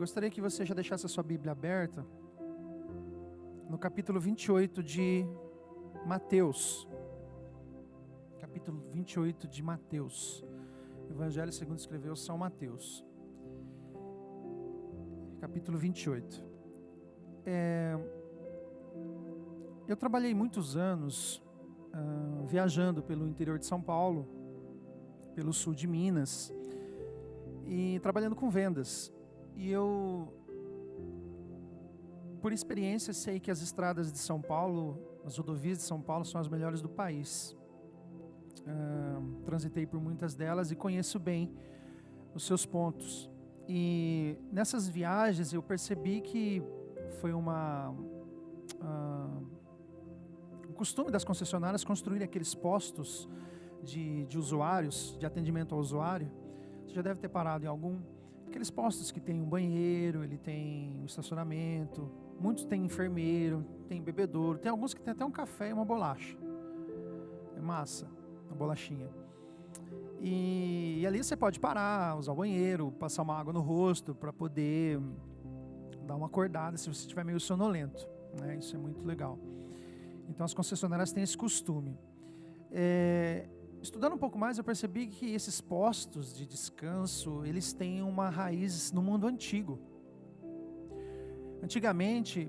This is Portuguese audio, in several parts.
Gostaria que você já deixasse a sua Bíblia aberta no capítulo 28 de Mateus. Capítulo 28 de Mateus. Evangelho segundo escreveu São Mateus. Capítulo 28. Eu trabalhei muitos anos viajando pelo interior de São Paulo, pelo sul de Minas, e trabalhando com vendas. E eu, por experiência, sei que as estradas de São Paulo, as rodovias de São Paulo são as melhores do país. Transitei por muitas delas e conheço bem os seus pontos. E nessas viagens eu percebi que foi um costume das concessionárias construírem aqueles postos de usuários, de atendimento ao usuário. Você já deve ter parado em algum. Aqueles postos que tem um banheiro, ele tem um estacionamento, muitos tem enfermeiro, tem bebedouro, tem alguns que tem até um café e uma bolacha. É massa, uma bolachinha. E ali você pode parar, usar o banheiro, passar uma água no rosto para poder dar uma acordada se você estiver meio sonolento, né? Isso é muito legal. Então as concessionárias têm esse costume. Estudando um pouco mais, eu percebi que esses postos de descanso, eles têm uma raiz no mundo antigo. Antigamente,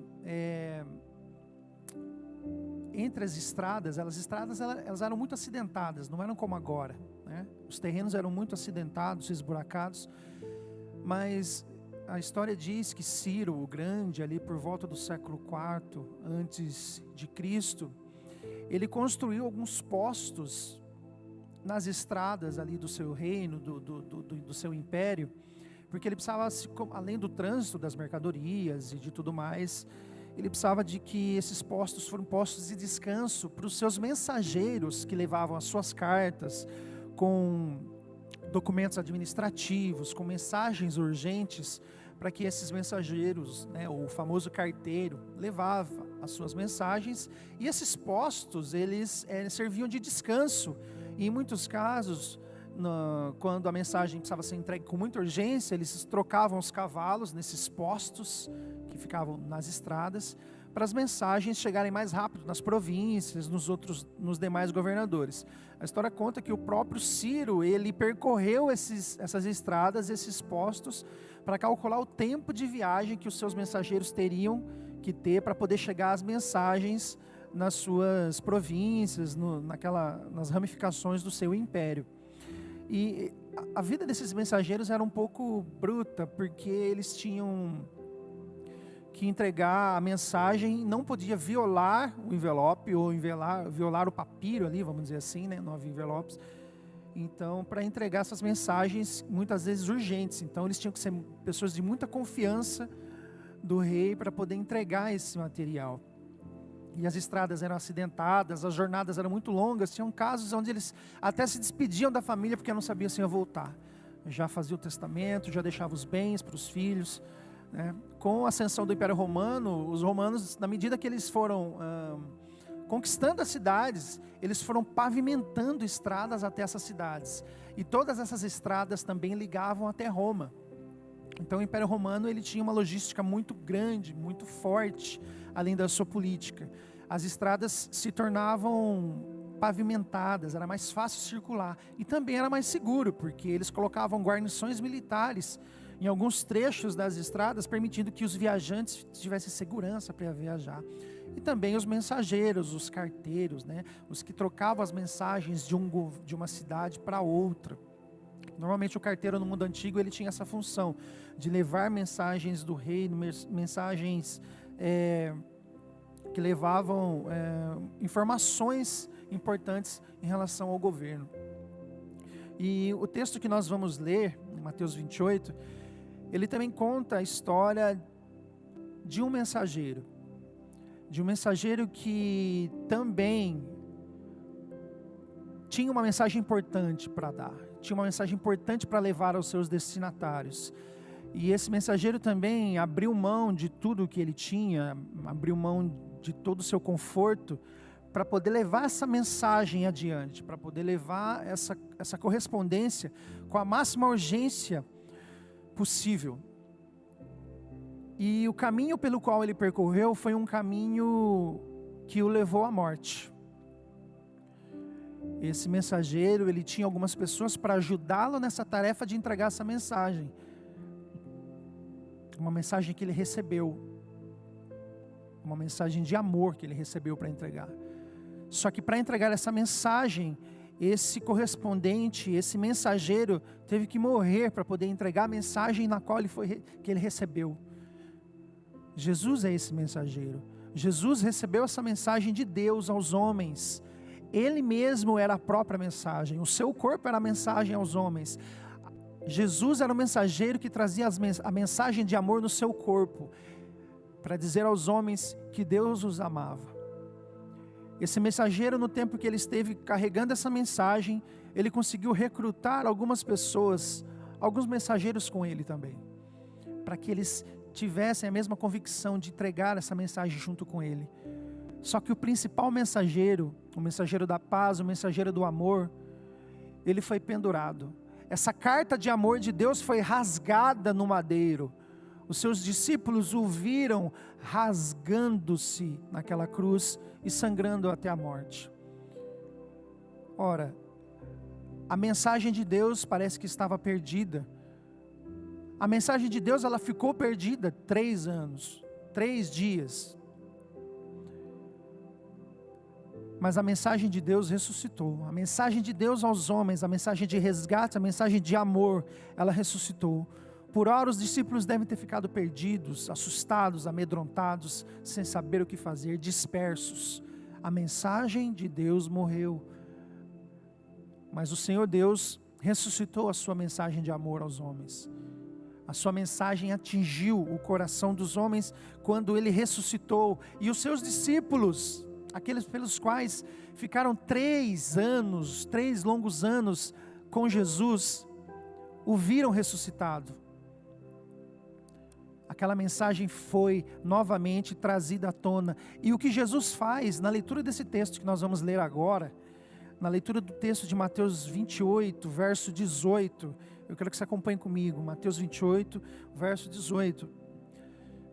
entre as estradas, elas eram muito acidentadas, não eram como agora, né? Os terrenos eram muito acidentados, esburacados, mas a história diz que Ciro, o Grande, ali por volta do século IV antes de Cristo, ele construiu alguns postos nas estradas ali do seu reino, do seu império, porque ele precisava, além do trânsito das mercadorias e de tudo mais, ele precisava de que esses postos fossem postos de descanso para os seus mensageiros que levavam as suas cartas com documentos administrativos, com mensagens urgentes, para que esses mensageiros, né, o famoso carteiro, levava as suas mensagens, e esses postos, eles serviam de descanso. E em muitos casos, quando a mensagem precisava ser entregue com muita urgência, eles trocavam os cavalos nesses postos que ficavam nas estradas, para as mensagens chegarem mais rápido nas províncias, nos demais governadores. A história conta que o próprio Ciro, ele percorreu essas estradas, esses postos, para calcular o tempo de viagem que os seus mensageiros teriam que ter para poder chegar as mensagens nas suas províncias, nas ramificações do seu império. E a vida desses mensageiros era um pouco bruta, porque eles tinham que entregar a mensagem, não podia violar o envelope, ou violar o papiro ali, vamos dizer assim, né? 9 envelopes. Então, para entregar essas mensagens, muitas vezes urgentes, então eles tinham que ser pessoas de muita confiança do rei para poder entregar esse material. E as estradas eram acidentadas, as jornadas eram muito longas, tinham casos onde eles até se despediam da família porque não sabiam se ia voltar. Já fazia o testamento, já deixava os bens para os filhos, né? Com a ascensão do Império Romano, os romanos, na medida que eles foram conquistando as cidades, eles foram pavimentando estradas até essas cidades. E todas essas estradas também ligavam até Roma. Então o Império Romano, ele tinha uma logística muito grande, muito forte, além da sua política. As estradas se tornavam pavimentadas, era mais fácil circular. E também era mais seguro, porque eles colocavam guarnições militares em alguns trechos das estradas, permitindo que os viajantes tivessem segurança para viajar. E também os mensageiros, os carteiros, né? Os que trocavam as mensagens de uma cidade para outra. Normalmente o carteiro no mundo antigo, ele tinha essa função de levar mensagens do rei, mensagens que levavam informações importantes em relação ao governo. E o texto que nós vamos ler, em Mateus 28, ele também conta a história de um mensageiro que também tinha uma mensagem importante para dar, tinha uma mensagem importante para levar aos seus destinatários. E esse mensageiro também abriu mão de tudo que ele tinha, abriu mão de todo o seu conforto, para poder levar essa mensagem adiante, para poder levar essa correspondência com a máxima urgência possível. E o caminho pelo qual ele percorreu foi um caminho que o levou à morte. Esse mensageiro, ele tinha algumas pessoas para ajudá-lo nessa tarefa de entregar essa mensagem. Uma mensagem que ele recebeu. Uma mensagem de amor que ele recebeu para entregar. Só que para entregar essa mensagem, esse correspondente, esse mensageiro, teve que morrer para poder entregar a mensagem na qual que ele recebeu. Jesus é esse mensageiro. Jesus recebeu essa mensagem de Deus aos homens. Ele mesmo era a própria mensagem. O seu corpo era a mensagem aos homens. Jesus era o mensageiro que trazia a mensagem de amor no seu corpo, para dizer aos homens que Deus os amava. Esse mensageiro, no tempo que ele esteve carregando essa mensagem, ele conseguiu recrutar algumas pessoas, alguns mensageiros com ele também, para que eles tivessem a mesma convicção de entregar essa mensagem junto com ele. Só que o principal mensageiro, o mensageiro da paz, o mensageiro do amor, ele foi pendurado. Essa carta de amor de Deus foi rasgada no madeiro. Os seus discípulos o viram rasgando-se naquela cruz e sangrando até a morte. Ora, a mensagem de Deus parece que estava perdida. A mensagem de Deus, ela ficou perdida 3 anos, 3 dias. Mas a mensagem de Deus ressuscitou. A mensagem de Deus aos homens, a mensagem de resgate, a mensagem de amor, ela ressuscitou. Por hora os discípulos devem ter ficado perdidos, assustados, amedrontados, sem saber o que fazer, dispersos. A mensagem de Deus morreu. Mas o Senhor Deus ressuscitou a sua mensagem de amor aos homens. A sua mensagem atingiu o coração dos homens quando Ele ressuscitou. E os seus discípulos, aqueles pelos quais ficaram 3 longos anos com Jesus, o viram ressuscitado. Aquela mensagem foi novamente trazida à tona. E o que Jesus faz na leitura desse texto que nós vamos ler agora, na leitura do texto de Mateus 28, verso 18, eu quero que você acompanhe comigo, Mateus 28, verso 18.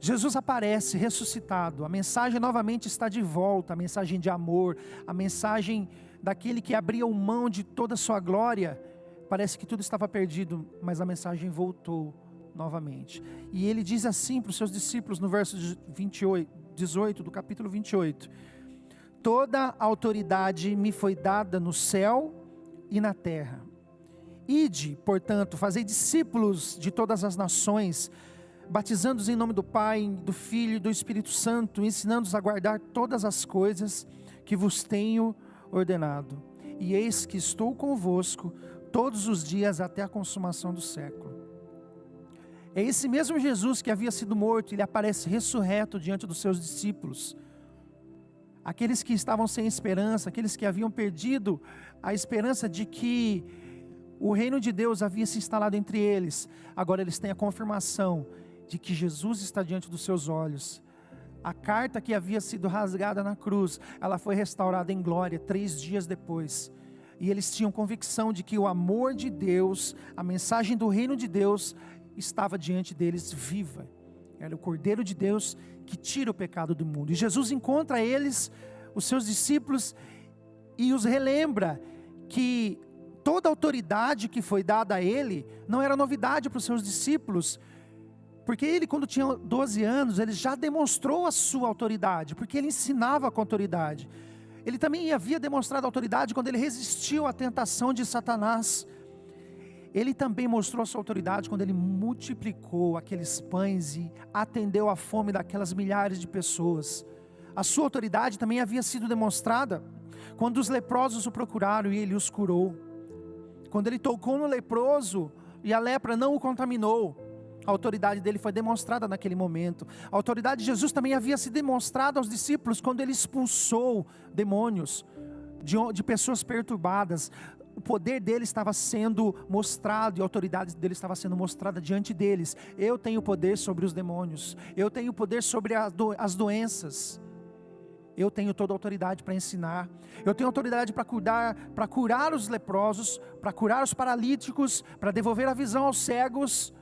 Jesus aparece ressuscitado, a mensagem novamente está de volta, a mensagem de amor, a mensagem daquele que abriu mão de toda a sua glória. Parece que tudo estava perdido, mas a mensagem voltou novamente. E ele diz assim para os seus discípulos no verso 18 do capítulo 28: toda autoridade me foi dada no céu e na terra. Ide, portanto, fazei discípulos de todas as nações, batizando-os em nome do Pai, do Filho e do Espírito Santo, ensinando-os a guardar todas as coisas que vos tenho ordenado. E eis que estou convosco todos os dias até a consumação do século. É esse mesmo Jesus que havia sido morto, ele aparece ressurreto diante dos seus discípulos. Aqueles que estavam sem esperança, aqueles que haviam perdido a esperança de que o reino de Deus havia se instalado entre eles, agora eles têm a confirmação de que Jesus está diante dos seus olhos. A carta que havia sido rasgada na cruz, ela foi restaurada em glória 3 dias depois. E eles tinham convicção de que o amor de Deus, a mensagem do reino de Deus, estava diante deles viva. Era o Cordeiro de Deus que tira o pecado do mundo. E Jesus encontra eles, os seus discípulos, e os relembra que toda a autoridade que foi dada a ele, não era novidade para os seus discípulos, porque ele, quando tinha 12 anos, ele já demonstrou a sua autoridade, porque ele ensinava com autoridade. Ele também havia demonstrado autoridade quando ele resistiu à tentação de Satanás. Ele também mostrou a sua autoridade quando ele multiplicou aqueles pães e atendeu à fome daquelas milhares de pessoas. A sua autoridade também havia sido demonstrada quando os leprosos o procuraram e ele os curou. Quando ele tocou no leproso e a lepra não o contaminou, a autoridade dele foi demonstrada naquele momento. A autoridade de Jesus também havia sido demonstrada aos discípulos quando ele expulsou demônios de pessoas perturbadas. O poder dele estava sendo mostrado e a autoridade dele estava sendo mostrada diante deles. Eu tenho poder sobre os demônios, eu tenho poder sobre as doenças, eu tenho toda a autoridade para ensinar, eu tenho autoridade para curar os leprosos, para curar os paralíticos, para devolver a visão aos cegos.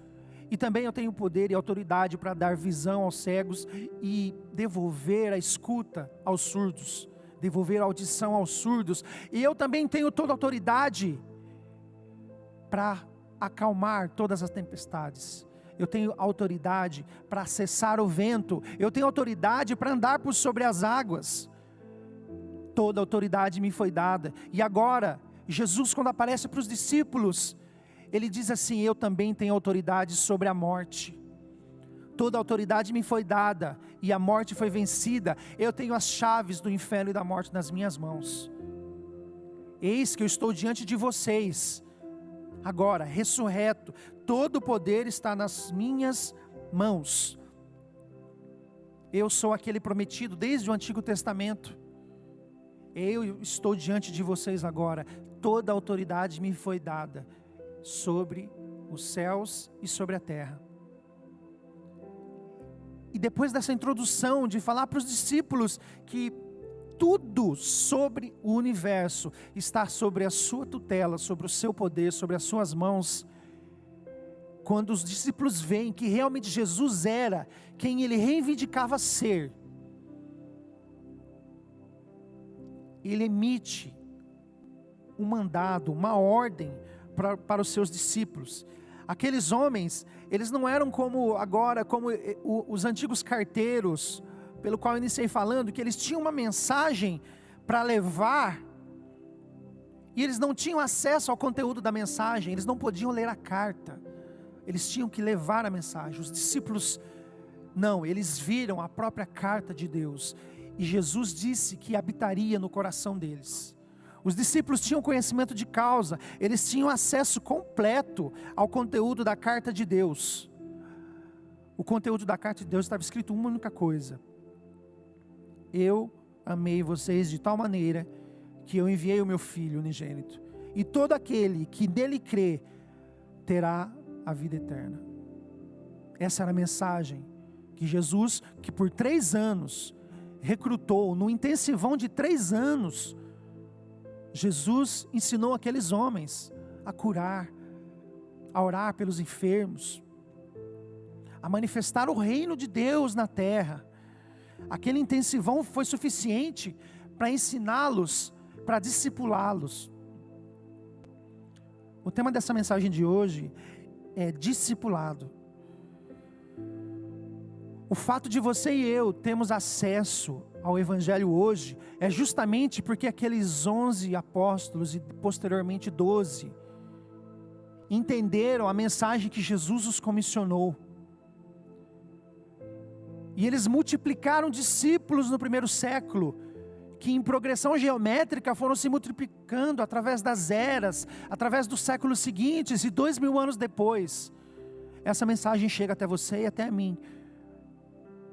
E também eu tenho poder e autoridade para dar visão aos cegos e devolver a escuta aos surdos, devolver a audição aos surdos. E eu também tenho toda a autoridade para acalmar todas as tempestades. Eu tenho autoridade para cessar o vento. Eu tenho autoridade para andar por sobre as águas. Toda a autoridade me foi dada. E agora, Jesus, quando aparece para os discípulos, Ele diz assim: eu também tenho autoridade sobre a morte. Toda a autoridade me foi dada, e a morte foi vencida. Eu tenho as chaves do inferno e da morte nas minhas mãos. Eis que eu estou diante de vocês, agora, ressurreto. Todo o poder está nas minhas mãos. Eu sou aquele prometido desde o Antigo Testamento. Eu estou diante de vocês agora. Toda a autoridade me foi dada sobre os céus e sobre a terra. E depois dessa introdução de falar para os discípulos que tudo sobre o universo está sobre a sua tutela, sobre o seu poder, sobre as suas mãos, quando os discípulos veem que realmente Jesus era quem Ele reivindicava ser, Ele emite um mandado, uma ordem para os seus discípulos. Aqueles homens, eles não eram como agora, como os antigos carteiros, pelo qual eu iniciei falando, que eles tinham uma mensagem para levar, e eles não tinham acesso ao conteúdo da mensagem, eles não podiam ler a carta, eles tinham que levar a mensagem. Os discípulos, não, eles viram a própria carta de Deus, e Jesus disse que habitaria no coração deles. Os discípulos tinham conhecimento de causa, eles tinham acesso completo ao conteúdo da carta de Deus. O conteúdo da carta de Deus estava escrito uma única coisa: eu amei vocês de tal maneira que eu enviei o meu Filho unigênito, e todo aquele que nele crê terá a vida eterna. Essa era a mensagem que Jesus, que por 3 anos recrutou, no intensivão de 3 anos, Jesus ensinou aqueles homens a curar, a orar pelos enfermos, a manifestar o reino de Deus na terra. Aquele intensivão foi suficiente para ensiná-los, para discipulá-los. O tema dessa mensagem de hoje é discipulado. O fato de você e eu termos acesso ao Evangelho hoje é justamente porque aqueles 11 apóstolos e posteriormente 12 entenderam a mensagem que Jesus os comissionou. E eles multiplicaram discípulos no primeiro século, que em progressão geométrica foram se multiplicando através das eras, através dos séculos seguintes, e 2000 anos depois, essa mensagem chega até você e até a mim,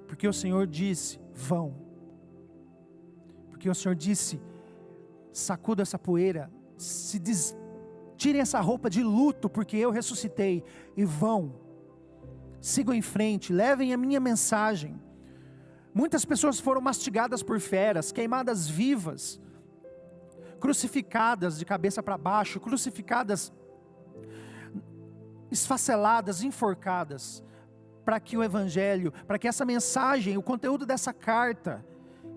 porque o Senhor disse: vão. Porque o Senhor disse: sacuda essa poeira, tirem essa roupa de luto, porque eu ressuscitei, e vão, sigam em frente, levem a minha mensagem. Muitas pessoas foram mastigadas por feras, queimadas vivas, crucificadas de cabeça para baixo, crucificadas, esfaceladas, enforcadas, para que o Evangelho, para que essa mensagem, o conteúdo dessa carta,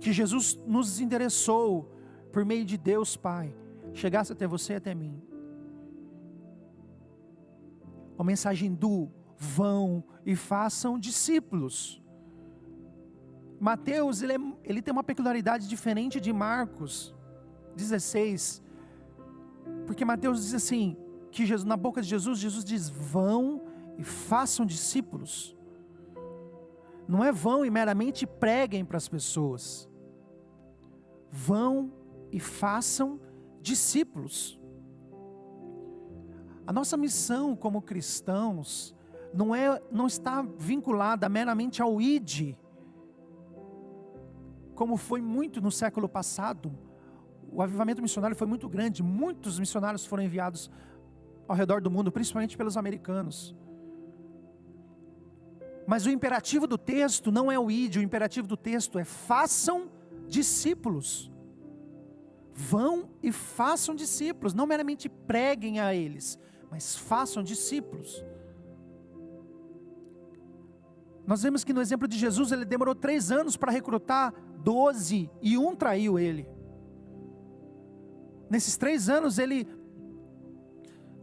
que Jesus nos endereçou por meio de Deus Pai, chegasse até você e até mim. A mensagem do vão e façam discípulos. Mateus, ele tem uma peculiaridade diferente de Marcos 16, porque Mateus diz assim, que Jesus, na boca de Jesus diz: vão e façam discípulos. Não é vão e meramente preguem para as pessoas. Vão e façam discípulos. A nossa missão como cristãos não está vinculada meramente ao ID, como foi muito no século passado. O avivamento missionário foi muito grande, muitos missionários foram enviados ao redor do mundo, principalmente pelos americanos. Mas o imperativo do texto não é o ID, o imperativo do texto é: façam discípulos. Vão e façam discípulos, não meramente preguem a eles, mas façam discípulos. Nós vemos que no exemplo de Jesus, ele demorou 3 anos para recrutar 12 e um traiu ele. Nesses 3 anos ele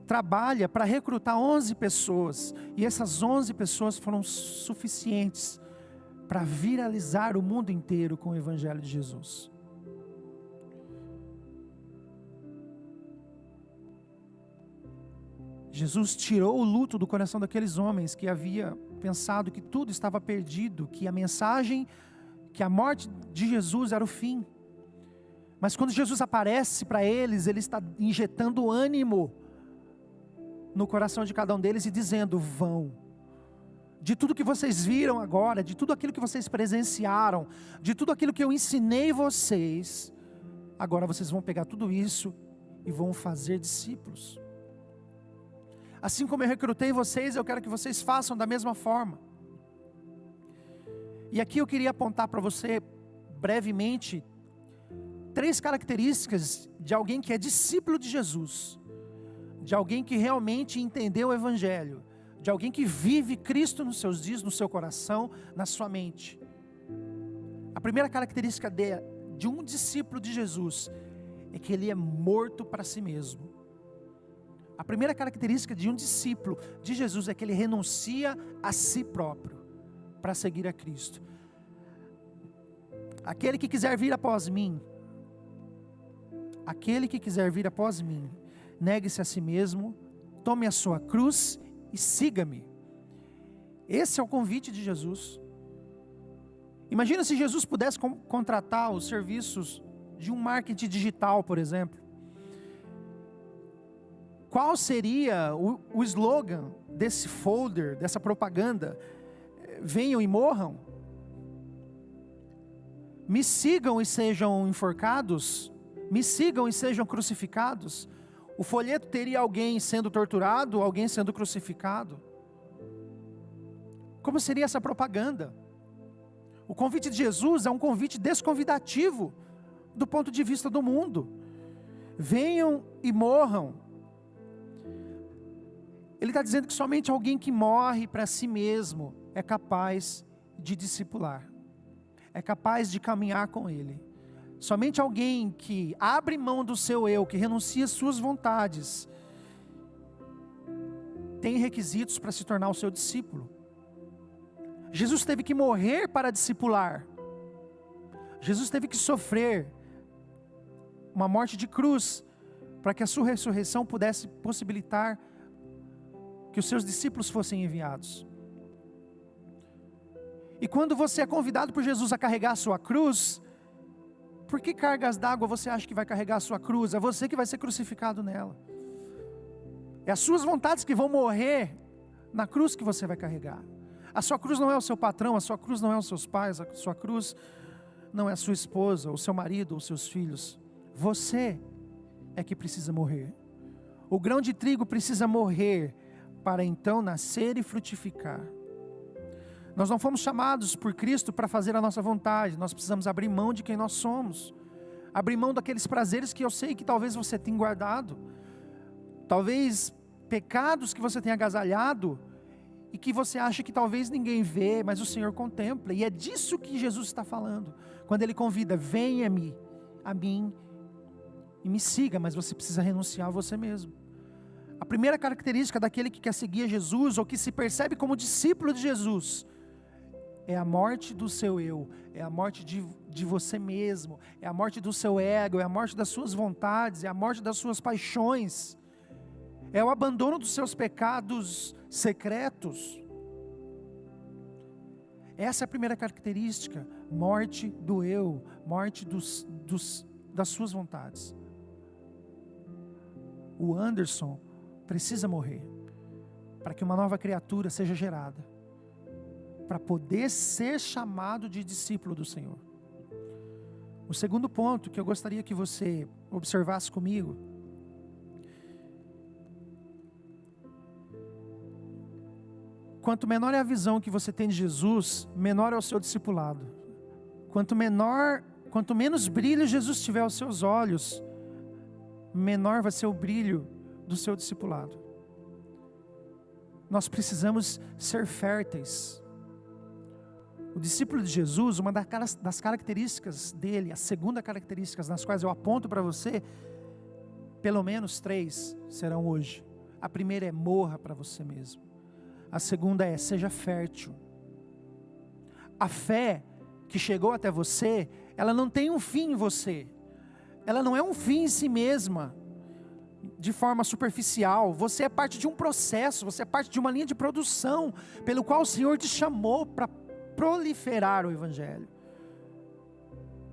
trabalha para recrutar 11 pessoas. E essas 11 pessoas foram suficientes para viralizar o mundo inteiro com o Evangelho de Jesus. Jesus tirou o luto do coração daqueles homens que havia pensado que tudo estava perdido, que a mensagem, que a morte de Jesus era o fim. Mas quando Jesus aparece para eles, ele está injetando ânimo no coração de cada um deles e dizendo: vão. De tudo que vocês viram agora, de tudo aquilo que vocês presenciaram, de tudo aquilo que eu ensinei vocês, agora vocês vão pegar tudo isso e vão fazer discípulos. Assim como eu recrutei vocês, eu quero que vocês façam da mesma forma. E aqui eu queria apontar para você, brevemente, 3 características de alguém que é discípulo de Jesus, de alguém que realmente entendeu o Evangelho, de alguém que vive Cristo nos seus dias, no seu coração, na sua mente. A primeira característica de um discípulo de Jesus é que ele é morto para si mesmo. A primeira característica de um discípulo de Jesus é que ele renuncia a si próprio para seguir a Cristo. Aquele que quiser vir após mim, negue-se a si mesmo, tome a sua cruz e siga-me. Esse é o convite de Jesus. Imagina se Jesus pudesse contratar os serviços de um marketing digital, por exemplo. Qual seria o slogan desse folder, dessa propaganda? Venham e morram? Me sigam e sejam enforcados? Me sigam e sejam crucificados? O folheto teria alguém sendo torturado, alguém sendo crucificado? Como seria essa propaganda? O convite de Jesus é um convite desconvidativo do ponto de vista do mundo. Venham e morram. Ele está dizendo que somente alguém que morre para si mesmo é capaz de discipular, é capaz de caminhar com Ele. Somente alguém que abre mão do seu eu, que renuncia às suas vontades, tem requisitos para se tornar o seu discípulo. Jesus teve que morrer para discipular. Jesus teve que sofrer uma morte de cruz para que a sua ressurreição pudesse possibilitar que os seus discípulos fossem enviados. E quando você é convidado por Jesus a carregar a sua cruz, por que cargas d'água você acha que vai carregar a sua cruz? É você que vai ser crucificado nela. É as suas vontades que vão morrer na cruz que você vai carregar. A sua cruz não é o seu patrão, a sua cruz não é os seus pais, a sua cruz não é a sua esposa, o seu marido, ou os seus filhos. Você é que precisa morrer. O grão de trigo precisa morrer para então nascer e frutificar. Nós não fomos chamados por Cristo para fazer a nossa vontade. Nós precisamos abrir mão de quem nós somos. Abrir mão daqueles prazeres que eu sei que talvez você tenha guardado. Talvez pecados que você tenha agasalhado e que você acha que talvez ninguém vê, mas o Senhor contempla. E é disso que Jesus está falando. Quando Ele convida: venha-me a mim e me siga, mas você precisa renunciar a você mesmo. A primeira característica daquele que quer seguir a Jesus, ou que se percebe como discípulo de Jesus, é a morte do seu eu, é a morte de você mesmo, é a morte do seu ego, é a morte das suas vontades, é a morte das suas paixões, é o abandono dos seus pecados secretos. Essa é a primeira característica: morte do eu, morte das suas vontades. O Anderson precisa morrer para que uma nova criatura seja gerada, para poder ser chamado de discípulo do Senhor. O segundo ponto que eu gostaria que você observasse comigo: quanto menor é a visão que você tem de Jesus, menor é o seu discipulado. Quanto menos brilho Jesus tiver aos seus olhos, menor vai ser o brilho do seu discipulado. Nós precisamos ser férteis O discípulo de Jesus, uma das características dele, a segunda característica nas quais eu aponto para você, pelo menos 3 serão hoje. A primeira é: morra para você mesmo. A segunda é: seja fértil. A fé que chegou até você, ela não tem um fim em você. Ela não é um fim em si mesma, de forma superficial. Você é parte de um processo, você é parte de uma linha de produção, pelo qual o Senhor te chamou para proliferar o Evangelho,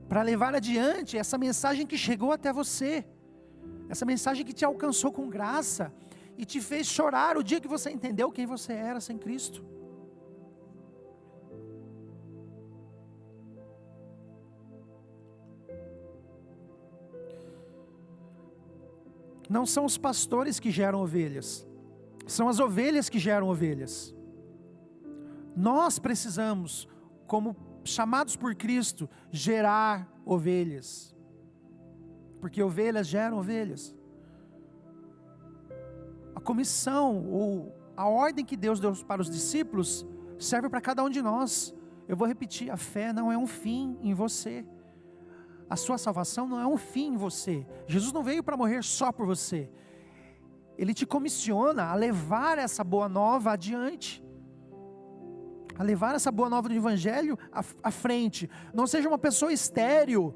para levar adiante essa mensagem que chegou até você, essa mensagem que te alcançou com graça, e te fez chorar o dia que você entendeu quem você era sem Cristo. Não são os pastores que geram ovelhas, são as ovelhas que geram ovelhas. Nós precisamos, como chamados por Cristo, gerar ovelhas, porque ovelhas geram ovelhas. A comissão, ou a ordem que Deus deu para os discípulos, serve para cada um de nós. Eu vou repetir: a fé não é um fim em você. A sua salvação não é um fim em você. Jesus não veio para morrer só por você. Ele te comissiona a levar essa boa nova adiante, a levar essa boa nova do Evangelho à frente. Não seja uma pessoa estéril,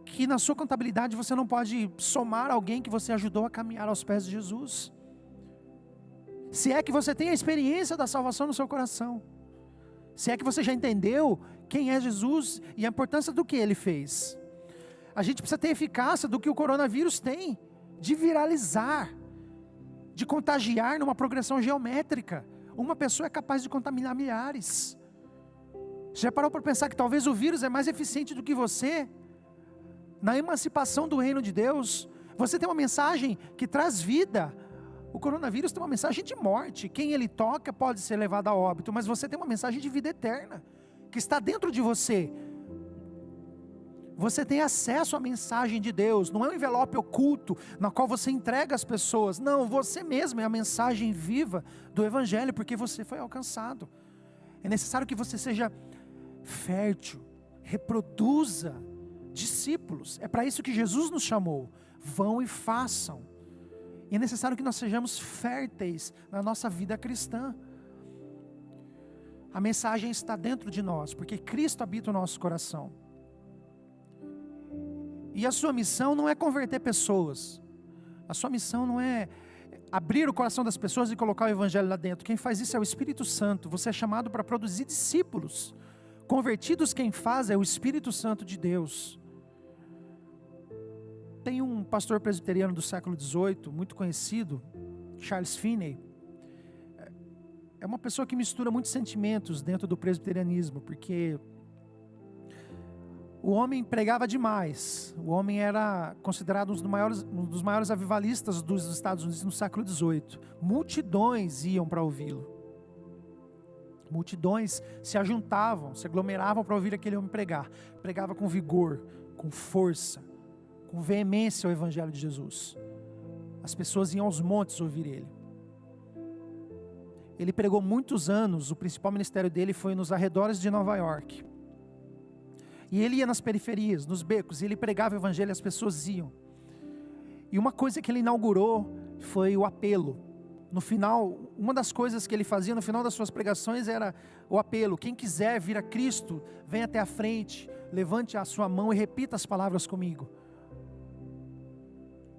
que na sua contabilidade você não pode somar alguém que você ajudou a caminhar aos pés de Jesus. Se é que você tem a experiência da salvação no seu coração, se é que você já entendeu quem é Jesus e a importância do que Ele fez. A gente precisa ter eficácia do que o coronavírus tem, de viralizar, de contagiar numa progressão geométrica. Uma pessoa é capaz de contaminar milhares. Você já parou para pensar que talvez o vírus é mais eficiente do que você? Na emancipação do reino de Deus, você tem uma mensagem que traz vida. O coronavírus tem uma mensagem de morte. Quem ele toca pode ser levado a óbito, mas você tem uma mensagem de vida eterna, que está dentro de você. Você tem acesso à mensagem de Deus, não é um envelope oculto, na qual você entrega às pessoas. Não, você mesmo é a mensagem viva do Evangelho, porque você foi alcançado. É necessário que você seja fértil, reproduza discípulos. É para isso que Jesus nos chamou. Vão e façam. E é necessário que nós sejamos férteis na nossa vida cristã. A mensagem está dentro de nós, porque Cristo habita o nosso coração. E a sua missão não é converter pessoas. A sua missão não é abrir o coração das pessoas e colocar o Evangelho lá dentro. Quem faz isso é o Espírito Santo. Você é chamado para produzir discípulos. Convertidos quem faz é o Espírito Santo de Deus. Tem um pastor presbiteriano do século XVIII, muito conhecido, Charles Finney. É uma pessoa que mistura muitos sentimentos dentro do presbiterianismo, porque o homem pregava demais. O homem era considerado um dos maiores avivalistas dos Estados Unidos no século XVIII. Multidões iam para ouvi-lo. Multidões se ajuntavam, se aglomeravam para ouvir aquele homem pregar. Pregava com vigor, com força, com veemência o Evangelho de Jesus. As pessoas iam aos montes ouvir ele. Ele pregou muitos anos. O principal ministério dele foi nos arredores de Nova York. E ele ia nas periferias, nos becos, e ele pregava o Evangelho e as pessoas iam. E uma coisa que ele inaugurou foi o apelo. No final, uma das coisas que ele fazia no final das suas pregações era o apelo. Quem quiser vir a Cristo, venha até a frente, levante a sua mão e repita as palavras comigo.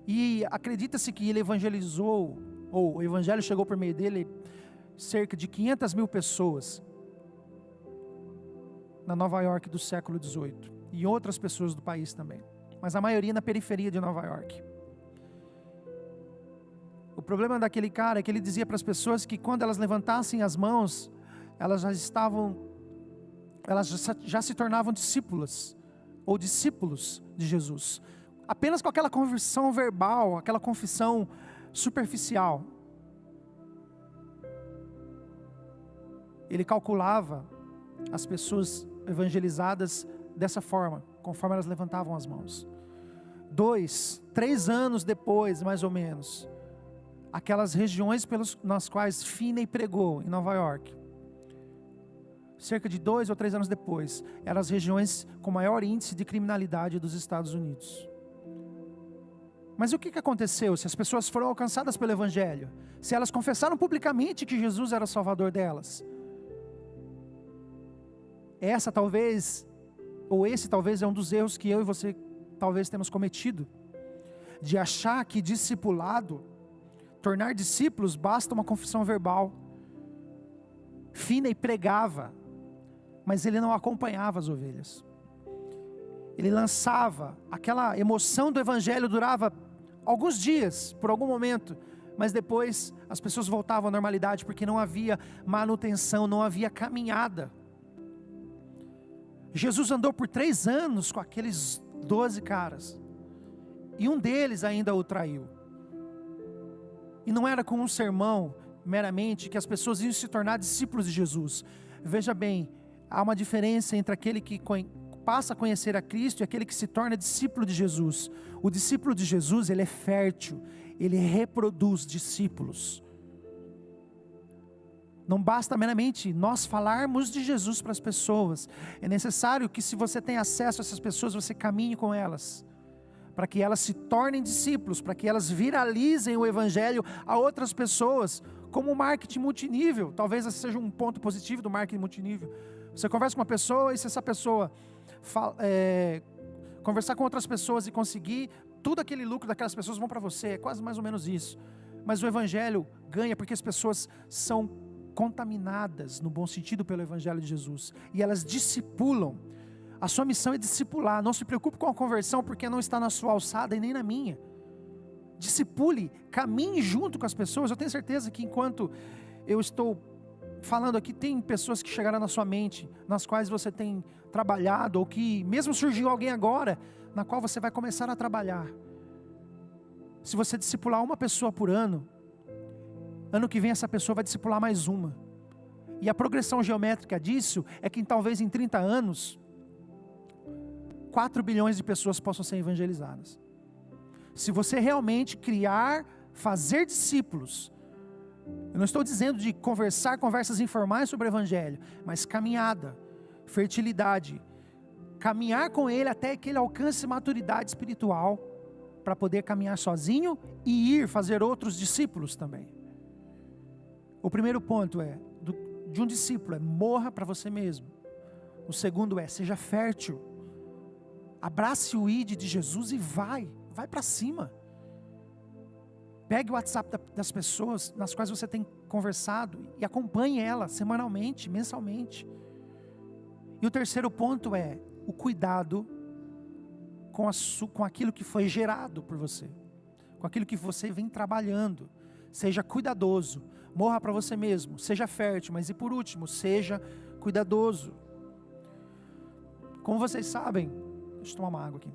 E acredita-se que ele evangelizou, ou o Evangelho chegou por meio dele, cerca de 500 mil pessoas. Na Nova York do século XVIII, e outras pessoas do país também, mas a maioria na periferia de Nova York. O problema daquele cara é que ele dizia para as pessoas que quando elas levantassem as mãos, elas já se tornavam discípulas, ou discípulos de Jesus, apenas com aquela confissão verbal, aquela confissão superficial. Ele calculava as pessoas evangelizadas dessa forma, conforme elas levantavam as mãos. 3 anos depois, mais ou menos, aquelas regiões nas quais Finney pregou, em Nova York, cerca de 2 ou 3 anos depois, eram as regiões com maior índice de criminalidade dos Estados Unidos. Mas o que aconteceu? Se as pessoas foram alcançadas pelo Evangelho, se elas confessaram publicamente que Jesus era o Salvador delas, esse talvez é um dos erros que eu e você talvez temos cometido, de achar que discipulado, tornar discípulos, basta uma confissão verbal. Finney pregava, mas ele não acompanhava as ovelhas. Ele lançava, aquela emoção do Evangelho durava alguns dias, por algum momento, mas depois as pessoas voltavam à normalidade, porque não havia manutenção, não havia caminhada. Jesus andou por 3 anos com aqueles 12 caras, e um deles ainda o traiu. E não era com um sermão, meramente, que as pessoas iam se tornar discípulos de Jesus. Veja bem, há uma diferença entre aquele que passa a conhecer a Cristo e aquele que se torna discípulo de Jesus. O discípulo de Jesus, ele é fértil, ele reproduz discípulos. Não basta meramente nós falarmos de Jesus para as pessoas. É necessário que, se você tem acesso a essas pessoas, você caminhe com elas, para que elas se tornem discípulos, para que elas viralizem o Evangelho a outras pessoas, como o marketing multinível. Talvez esse seja um ponto positivo do marketing multinível. Você conversa com uma pessoa, e se essa pessoa conversar com outras pessoas e conseguir, tudo aquele lucro daquelas pessoas vão para você. É quase mais ou menos isso. Mas o Evangelho ganha porque as pessoas são contaminadas, no bom sentido, pelo Evangelho de Jesus, e elas discipulam. A sua missão é discipular. Não se preocupe com a conversão, porque não está na sua alçada e nem na minha. Discipule, caminhe junto com as pessoas. Eu tenho certeza que enquanto eu estou falando aqui, tem pessoas que chegaram na sua mente, nas quais você tem trabalhado, ou que mesmo surgiu alguém agora, na qual você vai começar a trabalhar. Se você discipular uma pessoa por ano, ano que vem essa pessoa vai discipular mais uma. E a progressão geométrica disso é que talvez em 30 anos, 4 bilhões de pessoas possam ser evangelizadas. Se você realmente fazer discípulos, eu não estou dizendo de conversas informais sobre o Evangelho, mas caminhada, fertilidade, caminhar com ele até que ele alcance maturidade espiritual, para poder caminhar sozinho e ir fazer outros discípulos também. O primeiro ponto de um discípulo é: morra para você mesmo. O segundo é: seja fértil. Abrace o ID de Jesus e vai para cima. Pegue o WhatsApp das pessoas nas quais você tem conversado e acompanhe ela semanalmente, mensalmente. E o terceiro ponto é o cuidado com aquilo que foi gerado por você, com aquilo que você vem trabalhando. Seja cuidadoso, morra para você mesmo, seja fértil, mas e por último, seja cuidadoso. Como vocês sabem, deixa eu tomar uma água aqui.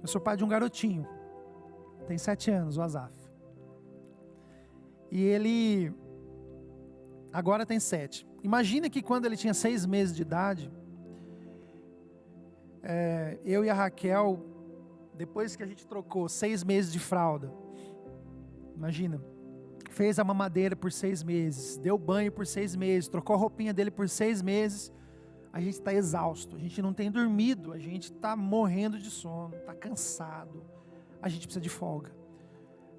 Eu sou pai de um garotinho, tem 7 anos, o Azaf. E ele agora tem 7. Imagina que quando ele tinha 6 meses de idade, eu e a Raquel, depois que a gente trocou 6 meses de fralda, imagina, fez a mamadeira por 6 meses, deu banho por 6 meses, trocou a roupinha dele por 6 meses, a gente está exausto, a gente não tem dormido, a gente está morrendo de sono, está cansado, a gente precisa de folga.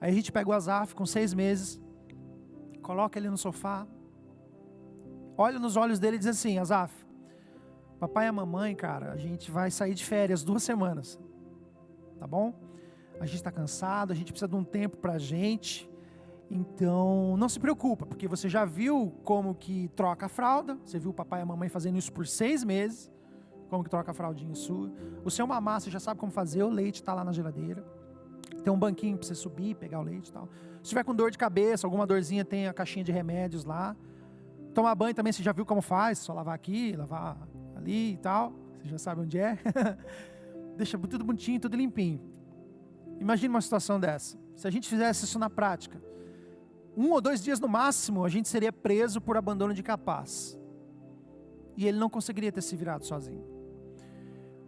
Aí a gente pega o Azaf com 6 meses, coloca ele no sofá, olha nos olhos dele e diz assim: Azaf, papai e a mamãe, cara, a gente vai sair de férias 2 semanas, tá bom? A gente está cansado, a gente precisa de um tempo para a gente, então não se preocupa, porque você já viu como que troca a fralda, você viu o papai e a mamãe fazendo isso por 6 meses, como que troca a fraldinha sua, o seu mamar você já sabe como fazer, o leite está lá na geladeira, tem um banquinho para você subir, pegar o leite e tal. Se tiver com dor de cabeça, alguma dorzinha, tem a caixinha de remédios lá. Tomar banho também, você já viu como faz, só lavar aqui, lavar ali e tal, você já sabe onde é. Deixa tudo bonitinho, tudo limpinho. Imagina uma situação dessa, se a gente fizesse isso na prática, 1 ou 2 dias no máximo, a gente seria preso por abandono de capaz, e ele não conseguiria ter se virado sozinho.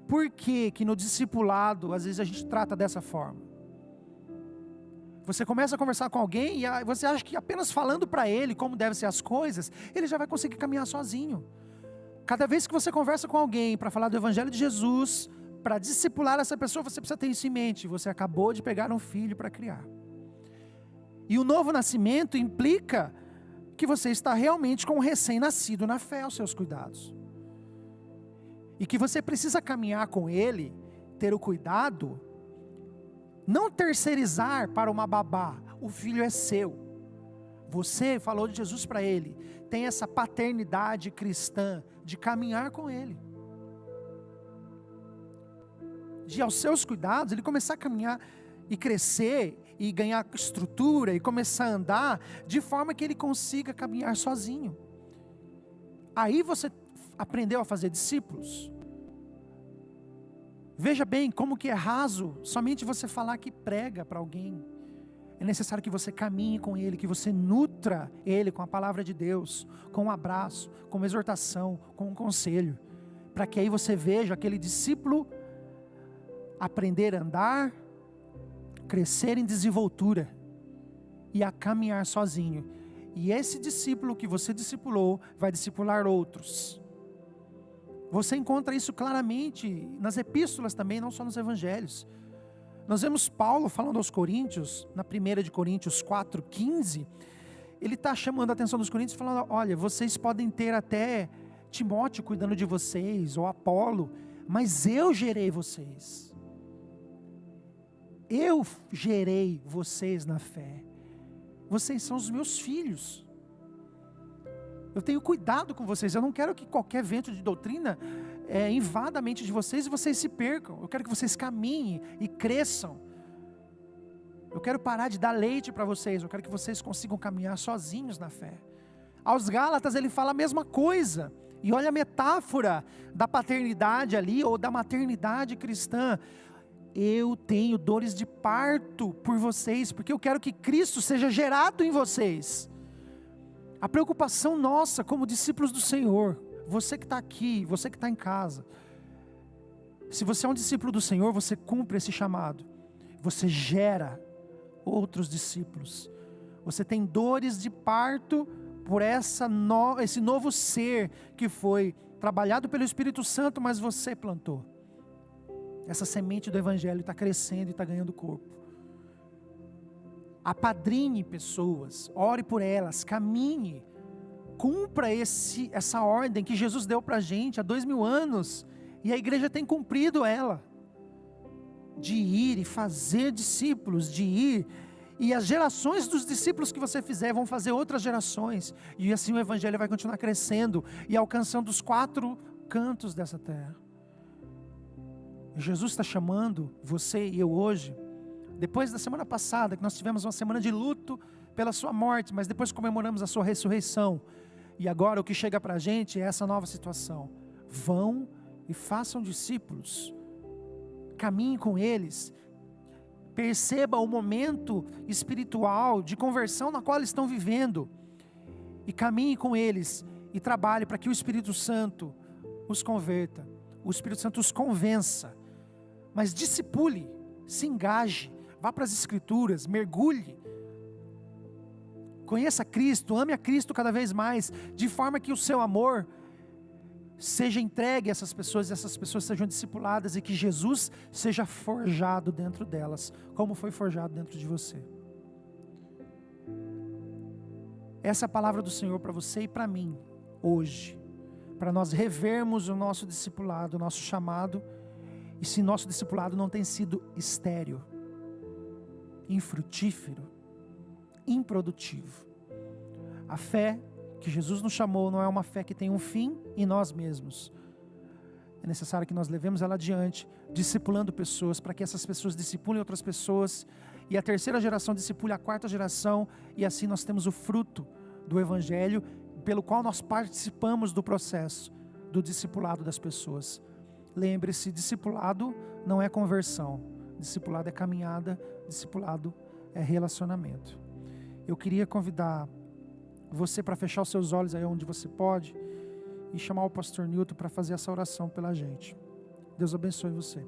Por que no discipulado, às vezes a gente trata dessa forma? Você começa a conversar com alguém e você acha que apenas falando para ele como devem ser as coisas, ele já vai conseguir caminhar sozinho. Cada vez que você conversa com alguém para falar do Evangelho de Jesus, para discipular essa pessoa, você precisa ter isso em mente. Você acabou de pegar um filho para criar. E o novo nascimento implica que você está realmente com um recém-nascido na fé aos seus cuidados. E que você precisa caminhar com ele, ter o cuidado, não terceirizar para uma babá. O filho é seu. Você falou de Jesus para ele, tem essa paternidade cristã de caminhar com ele. De aos seus cuidados, ele começar a caminhar e crescer e ganhar estrutura e começar a andar de forma que ele consiga caminhar sozinho. Aí você aprendeu a fazer discípulos. Veja bem como que é raso somente você falar que prega para alguém. É necessário que você caminhe com ele, que você nutra ele com a palavra de Deus, com um abraço, com uma exortação, com um conselho, para que aí você veja aquele discípulo aprender a andar, crescer em desenvoltura e a caminhar sozinho. E esse discípulo que você discipulou vai discipular outros. Você encontra isso claramente nas epístolas também, não só nos evangelhos. Nós vemos Paulo falando aos Coríntios, na 1 de Coríntios 4:15, ele está chamando a atenção dos Coríntios, falando, olha, vocês podem ter até Timóteo cuidando de vocês, ou Apolo, mas eu gerei vocês. Eu gerei vocês na fé. Vocês são os meus filhos. Eu tenho cuidado com vocês. Eu não quero que qualquer vento de doutrina invada a mente de vocês e vocês se percam. Eu quero que vocês caminhem e cresçam. Eu quero parar de dar leite para vocês. Eu quero que vocês consigam caminhar sozinhos na fé. Aos Gálatas ele fala a mesma coisa. E olha a metáfora da paternidade ali, ou da maternidade cristã. Eu tenho dores de parto por vocês, porque eu quero que Cristo seja gerado em vocês. A preocupação nossa como discípulos do Senhor, você que está aqui, você que está em casa, se você é um discípulo do Senhor, você cumpre esse chamado, você gera outros discípulos, você tem dores de parto por esse novo ser que foi trabalhado pelo Espírito Santo, mas você plantou. Essa semente do Evangelho está crescendo e está ganhando corpo. Apadrinhe pessoas, ore por elas, caminhe, cumpra essa ordem que Jesus deu para a gente há 2000 anos, e a igreja tem cumprido ela, de ir e fazer discípulos, de ir, e as gerações dos discípulos que você fizer vão fazer outras gerações, e assim o Evangelho vai continuar crescendo, e alcançando os 4 cantos dessa terra. Jesus está chamando você e eu hoje, depois da semana passada, que nós tivemos uma semana de luto pela sua morte, mas depois comemoramos a sua ressurreição, e agora o que chega para a gente é essa nova situação. Vão e façam discípulos, caminhem com eles, perceba o momento espiritual de conversão na qual eles estão vivendo, e caminhe com eles, e trabalhe para que o Espírito Santo os converta, o Espírito Santo os convença, mas discipule, se engaje, vá para as Escrituras, mergulhe, conheça Cristo, ame a Cristo cada vez mais, de forma que o seu amor seja entregue a essas pessoas, e essas pessoas sejam discipuladas, e que Jesus seja forjado dentro delas, como foi forjado dentro de você. Essa é a palavra do Senhor para você e para mim, hoje, para nós revermos o nosso discipulado, o nosso chamado, e se nosso discipulado não tem sido estéril, infrutífero, improdutivo. A fé que Jesus nos chamou não é uma fé que tem um fim em nós mesmos. É necessário que nós levemos ela adiante, discipulando pessoas, para que essas pessoas discipulem outras pessoas, e a terceira geração discipule a quarta geração, e assim nós temos o fruto do Evangelho, pelo qual nós participamos do processo do discipulado das pessoas. Lembre-se, discipulado não é conversão, discipulado é caminhada, discipulado é relacionamento. Eu queria convidar você para fechar os seus olhos aí onde você pode, e chamar o pastor Newton para fazer essa oração pela gente. Deus abençoe você.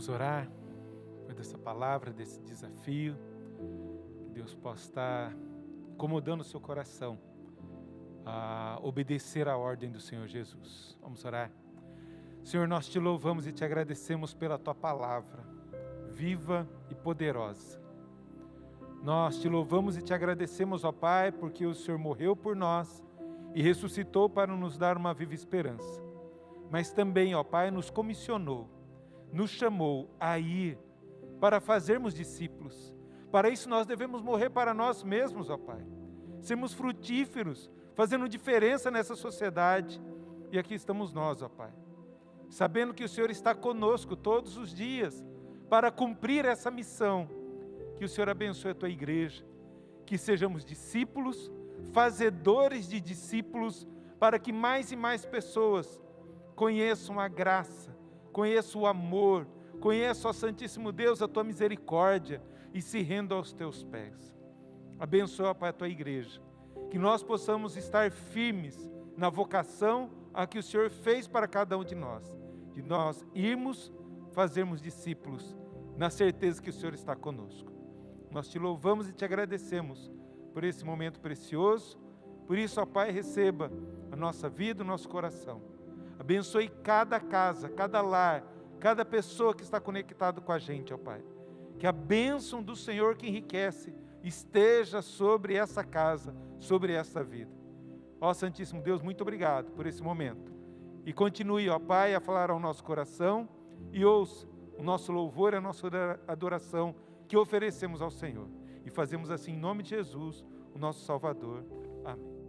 Vamos orar por essa palavra, desse desafio. Que Deus possa estar incomodando o seu coração a obedecer à ordem do Senhor Jesus. Vamos orar. Senhor, nós te louvamos e te agradecemos pela tua palavra, viva e poderosa. Nós te louvamos e te agradecemos, ó Pai, porque o Senhor morreu por nós e ressuscitou para nos dar uma viva esperança. Mas também, ó Pai, nos comissionou, nos chamou a ir para fazermos discípulos. Para isso nós devemos morrer para nós mesmos, ó Pai. Sermos frutíferos, fazendo diferença nessa sociedade. E aqui estamos nós, ó Pai, sabendo que o Senhor está conosco todos os dias para cumprir essa missão. Que o Senhor abençoe a tua igreja, que sejamos discípulos, fazedores de discípulos, para que mais e mais pessoas conheçam a graça, conheçam o amor, conheçam, ó Santíssimo Deus, a tua misericórdia e se rendam aos teus pés. Abençoa, Pai, a tua igreja, que nós possamos estar firmes na vocação a que o Senhor fez para cada um de nós irmos fazermos discípulos, na certeza que o Senhor está conosco. Nós te louvamos e te agradecemos por esse momento precioso. Por isso, ó Pai, receba a nossa vida, o nosso coração. Abençoe cada casa, cada lar, cada pessoa que está conectada com a gente, ó Pai. Que a bênção do Senhor que enriquece esteja sobre essa casa, sobre essa vida. Ó Santíssimo Deus, muito obrigado por esse momento. E continue, ó Pai, a falar ao nosso coração e ouça o nosso louvor e a nossa adoração que oferecemos ao Senhor. E fazemos assim em nome de Jesus, o nosso Salvador. Amém.